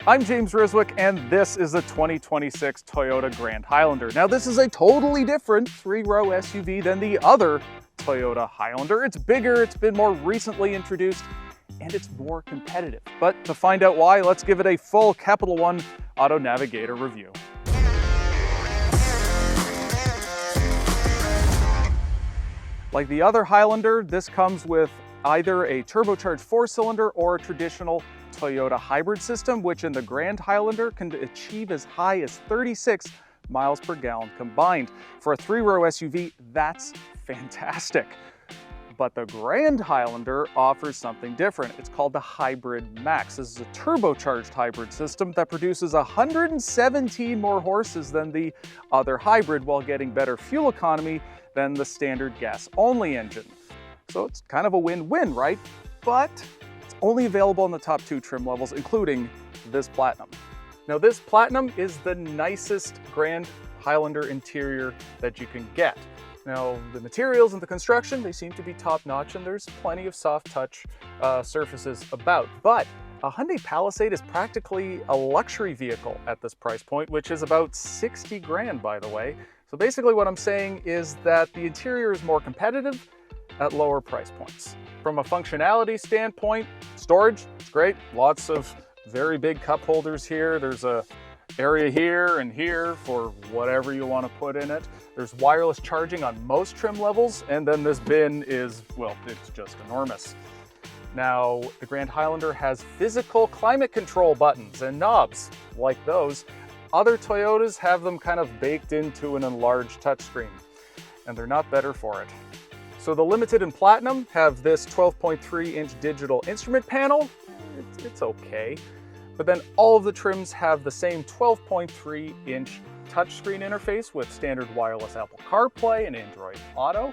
I'm James Riswick, and this is the 2026 Toyota Grand Highlander. Now, this is a totally different three-row SUV than the other Toyota Highlander. It's bigger, it's been more recently introduced, and it's more competitive. But to find out why, let's give it a full Capital One Auto Navigator review. Like the other Highlander, this comes with either a turbocharged four-cylinder or a traditional Toyota hybrid system, which in the Grand Highlander can achieve as high as 36 miles per gallon combined. For a three-row SUV, that's fantastic. But the Grand Highlander offers something different. It's called the Hybrid Max. This is a turbocharged hybrid system that produces 117 more horses than the other hybrid while getting better fuel economy than the standard gas-only engine. So it's kind of a win-win, right? But it's only available in the top two trim levels, including this Platinum. Now, this Platinum is the nicest Grand Highlander interior that you can get. Now, the materials and the construction, they seem to be top-notch, and there's plenty of soft-touch surfaces about. But a Hyundai Palisade is practically a luxury vehicle at this price point, which is about 60 grand, by the way. So basically what I'm saying is that the interior is more competitive at lower price points. From a functionality standpoint, storage is great. Lots of very big cup holders here. There's a area here and here for whatever you want to put in it. There's wireless charging on most trim levels, and then this bin is, well, it's just enormous. Now, the Grand Highlander has physical climate control buttons and knobs like those. Other Toyotas have them kind of baked into an enlarged touchscreen, and they're not better for it. So the Limited and Platinum have this 12.3-inch digital instrument panel. It's okay. But then all of the trims have the same 12.3-inch touchscreen interface with standard wireless Apple CarPlay and Android Auto.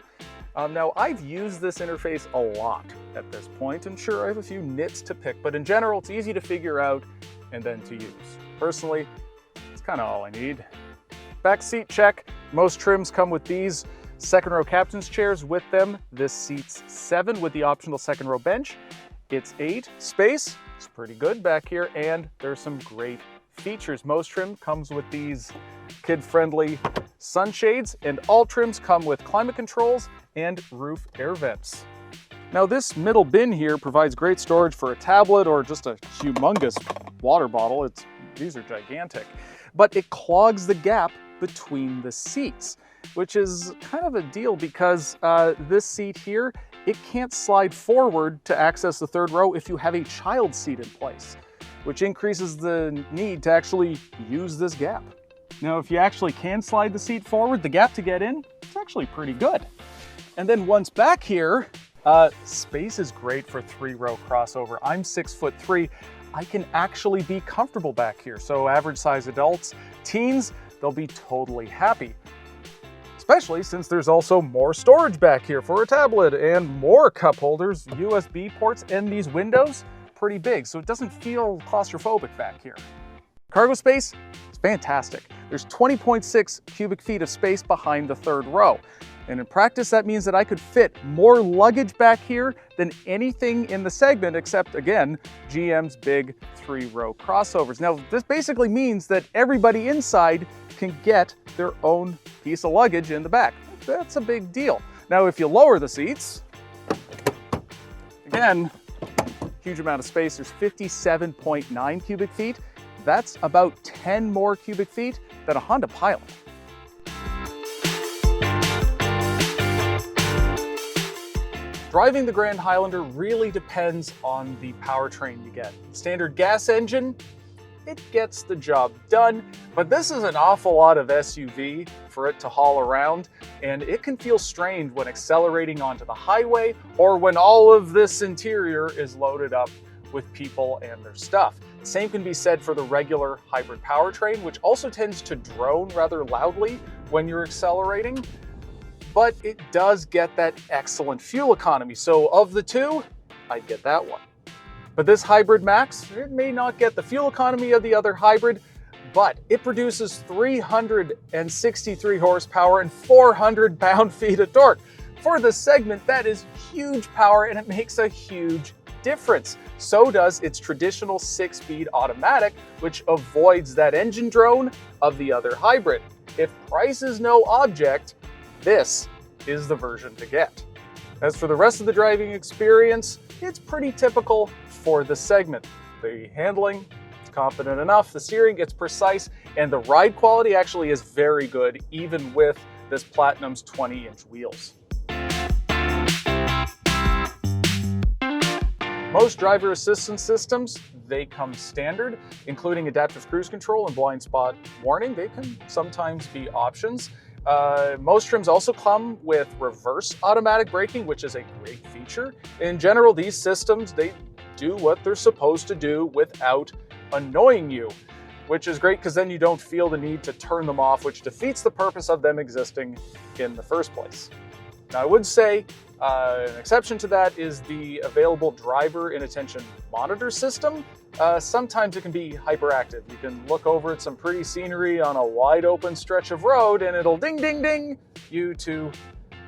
Now, I've used this interface a lot at this point, and sure, I have a few nits to pick, but in general, it's easy to figure out and then to use. Personally, it's kind of all I need. Back seat check. Most trims come with these second row captain's chairs with them. This seats 7 with the optional second row bench. It's 8. Space is pretty good back here, and there's some great features. Most trim comes with these kid-friendly sunshades, and all trims come with climate controls and roof air vents. Now, this middle bin here provides great storage for a tablet or just a humongous water bottle. These are gigantic, but it clogs the gap between the seats, which is kind of a deal because this seat here, it can't slide forward to access the third row if you have a child seat in place, which increases the need to actually use this gap. Now, if you actually can slide the seat forward, the gap to get in, it's actually pretty good. And then once back here, space is great for three-row crossover. I'm 6'3". I can actually be comfortable back here. So average size adults, teens, they'll be totally happy. Especially since there's also more storage back here for a tablet and more cup holders, USB ports, and these windows, pretty big, so it doesn't feel claustrophobic back here. Cargo space is fantastic. There's 20.6 cubic feet of space behind the third row. And in practice, that means that I could fit more luggage back here than anything in the segment except, again, GM's big three-row crossovers. Now, this basically means that everybody inside can get their own piece of luggage in the back. That's a big deal. Now, if you lower the seats, again, huge amount of space. There's 57.9 cubic feet. That's about 10 more cubic feet than a Honda Pilot. Driving the Grand Highlander really depends on the powertrain you get. Standard gas engine, it gets the job done, but this is an awful lot of SUV for it to haul around, and it can feel strained when accelerating onto the highway or when all of this interior is loaded up with people and their stuff. The same can be said for the regular hybrid powertrain, which also tends to drone rather loudly when you're accelerating, but it does get that excellent fuel economy. So of the two, I'd get that one. But this Hybrid Max, it may not get the fuel economy of the other hybrid, but it produces 363 horsepower and 400 pound-feet of torque. For the segment, that is huge power, and it makes a huge difference. So does its traditional 6-speed automatic, which avoids that engine drone of the other hybrid. If price is no object, this is the version to get. As for the rest of the driving experience, it's pretty typical for the segment. The handling is confident enough, the steering gets precise, and the ride quality actually is very good, even with this Platinum's 20-inch wheels. Most driver assistance systems, they come standard, including adaptive cruise control and blind spot warning. They can sometimes be options. Most trims also come with reverse automatic braking, which is a great feature. In general, these systems, they do what they're supposed to do without annoying you, which is great because then you don't feel the need to turn them off, which defeats the purpose of them existing in the first place. Now, I would say an exception to that is the available driver inattention monitor system. Sometimes it can be hyperactive. You can look over at some pretty scenery on a wide open stretch of road and it'll ding, ding, ding you to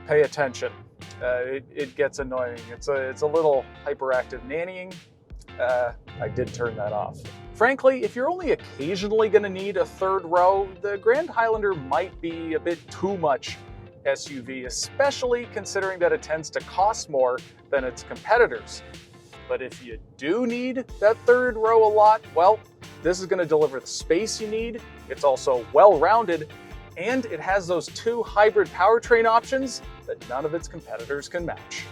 pay attention. It gets annoying. It's a little hyperactive nannying. I did turn that off. Frankly, if you're only occasionally going to need a third row, the Grand Highlander might be a bit too much SUV, especially considering that it tends to cost more than its competitors. But if you do need that third row a lot, well, this is going to deliver the space you need. It's also well-rounded, and it has those 2 hybrid powertrain options that none of its competitors can match.